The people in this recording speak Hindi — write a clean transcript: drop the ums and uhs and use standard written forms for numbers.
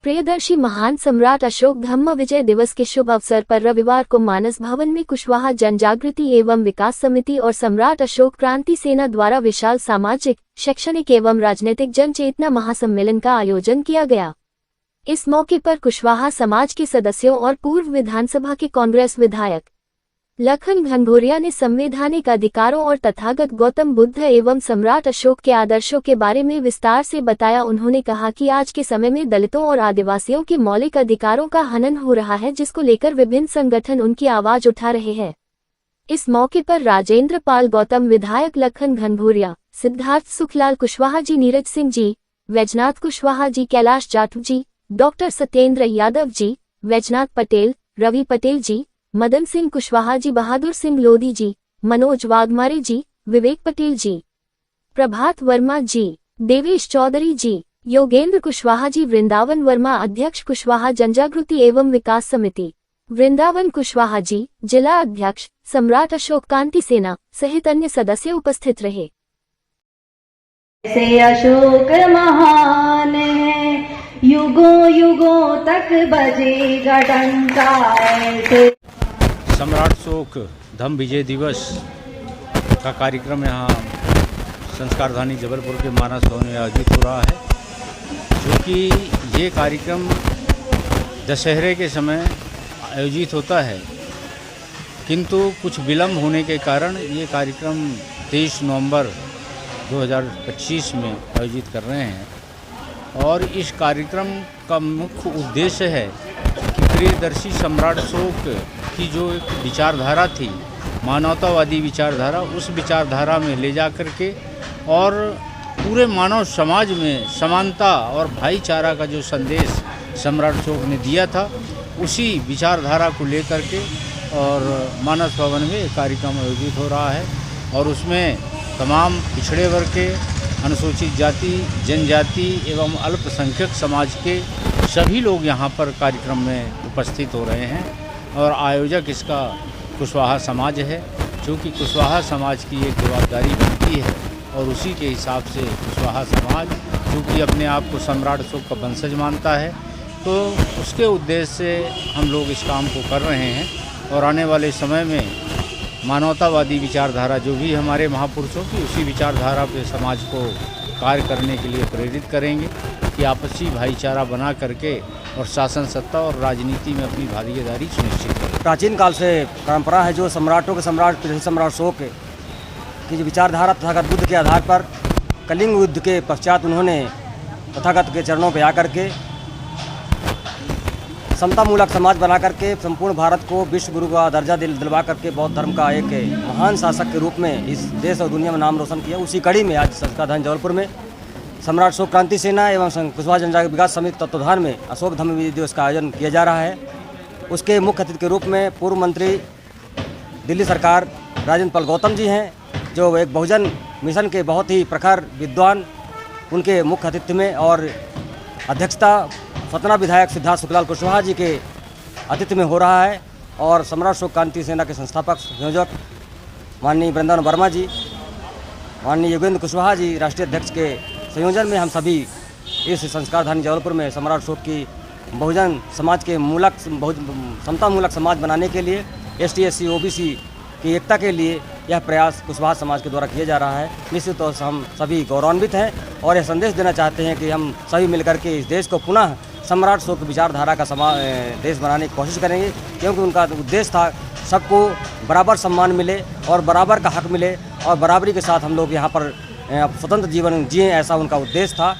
प्रियदर्शी महान सम्राट अशोक धम्म विजय दिवस के शुभ अवसर पर रविवार को मानस भवन में कुशवाहा जन जागृति एवं विकास समिति और सम्राट अशोक क्रांति सेना द्वारा विशाल सामाजिक, शैक्षणिक एवं राजनीतिक जन चेतना महासम्मेलन का आयोजन किया गया। इस मौके पर कुशवाहा समाज के सदस्यों और पूर्व विधानसभा के कांग्रेस विधायक लखन घनघोरिया ने संवैधानिक अधिकारों और तथागत गौतम बुद्ध एवं सम्राट अशोक के आदर्शों के बारे में विस्तार से बताया। उन्होंने कहा कि आज के समय में दलितों और आदिवासियों के मौलिक अधिकारों का हनन हो रहा है, जिसको लेकर विभिन्न संगठन उनकी आवाज उठा रहे हैं। इस मौके पर राजेंद्र पाल गौतम, विधायक लखन घनघोरिया, सिद्धार्थ सुखलाल कुशवाहा जी, नीरज सिंह जी, वैजनाथ कुशवाहा जी, कैलाश जाटव जी, डॉक्टर सत्येंद्र यादव जी, वैजनाथ पटेल, रवि पटेल जी, मदन सिंह कुशवाहा जी, बहादुर सिंह लोधी जी, मनोज वाघमारे जी, विवेक पटेल जी, प्रभात वर्मा जी, देवेश चौधरी जी, योगेंद्र कुशवाहा जी, वृंदावन वर्मा, अध्यक्ष कुशवाहा जनजागृति एवं विकास समिति, वृंदावन कुशवाहा जी, जिला अध्यक्ष सम्राट अशोक क्रांति सेना सहित अन्य सदस्य उपस्थित रहे। ऐसे अशोक महान है, युगों युगों तक बजेगा डंका। ऐसे सम्राट अशोक धम्म विजय दिवस का कार्यक्रम यहाँ संस्कारधानी जबलपुर के मानस भवन में आयोजित हो रहा है, जो कि ये कार्यक्रम दशहरे के समय आयोजित होता है, किंतु कुछ विलम्ब होने के कारण ये कार्यक्रम 23 नवंबर 2025 में आयोजित कर रहे हैं। और इस कार्यक्रम का मुख्य उद्देश्य है कि प्रियदर्शी सम्राट अशोक की जो एक विचारधारा थी, मानवतावादी विचारधारा, उस विचारधारा में ले जा कर के और पूरे मानव समाज में समानता और भाईचारा का जो संदेश सम्राट अशोक ने दिया था, उसी विचारधारा को लेकर के और मानस भवन में एक कार्यक्रम आयोजित हो रहा है। और उसमें तमाम पिछड़े वर्ग के, अनुसूचित जाति, जनजाति एवं अल्पसंख्यक समाज के सभी लोग यहाँ पर कार्यक्रम में उपस्थित हो रहे हैं। और आयोजक इसका कुशवाहा समाज है, क्योंकि कुशवाहा समाज की एक जवाबदारी बनती है और उसी के हिसाब से कुशवाहा समाज, क्योंकि अपने आप को सम्राट अशोक का वंशज मानता है, तो उसके उद्देश्य से हम लोग इस काम को कर रहे हैं। और आने वाले समय में मानवतावादी विचारधारा जो भी हमारे महापुरुषों की, उसी विचारधारा पे समाज को कार्य करने के लिए प्रेरित करेंगे कि आपसी भाईचारा बना करके और शासन सत्ता और राजनीति में अपनी भागीदारी सुनिश्चित करें। प्राचीन काल से परंपरा है जो सम्राटों के सम्राट सम्राट अशोक की जो विचारधारा तथागत बुद्ध के आधार पर कलिंग युद्ध के पश्चात उन्होंने तथागत के चरणों पर आकर के समतामूलक समाज बना करके संपूर्ण भारत को विश्व गुरु का दर्जा दिलवा करके बौद्ध धर्म का एक महान शासक के रूप में इस देश और दुनिया में नाम रोशन किया। उसी कड़ी में आज संस्कारधानी जबलपुर में सम्राट अशोक क्रांति सेना एवं कुशवाहा जनजागृति विकास समिति तत्वाधान में अशोक धम्म विजय दिवस का आयोजन किया जा रहा है। उसके मुख्य अतिथि के रूप में पूर्व मंत्री दिल्ली सरकार राजेंद्र पाल गौतम जी हैं, जो एक बहुजन मिशन के बहुत ही प्रखर विद्वान, उनके मुख्य अतिथि में और अध्यक्षता सतना विधायक सिद्धार्थ सुखलाल कुशवाहा जी के अतिथि में हो रहा है। और सम्राट अशोक क्रांति सेना के संस्थापक संयोजक माननीय वृंदावन वर्मा जी, माननीय योगेंद्र कुशवाहा जी, राष्ट्रीय अध्यक्ष के संयोजन में हम सभी इस संस्कारधानी जबलपुर में सम्राट अशोक की बहुजन समाज के समतामूलक समाज बनाने के लिए, ST SC OBC की एकता के लिए यह प्रयास कुशवाहा समाज के द्वारा किया जा रहा है। निश्चित तौर से हम सभी गौरवान्वित हैं और यह संदेश देना चाहते हैं कि हम सभी मिलकर के इस देश को पुनः सम्राट अशोक विचारधारा का देश बनाने की कोशिश करेंगे, क्योंकि उनका उद्देश्य था सबको बराबर सम्मान मिले और बराबर का हक मिले और बराबरी के साथ हम लोग यहाँ पर स्वतंत्र जीवन जिएं, ऐसा उनका उद्देश्य था।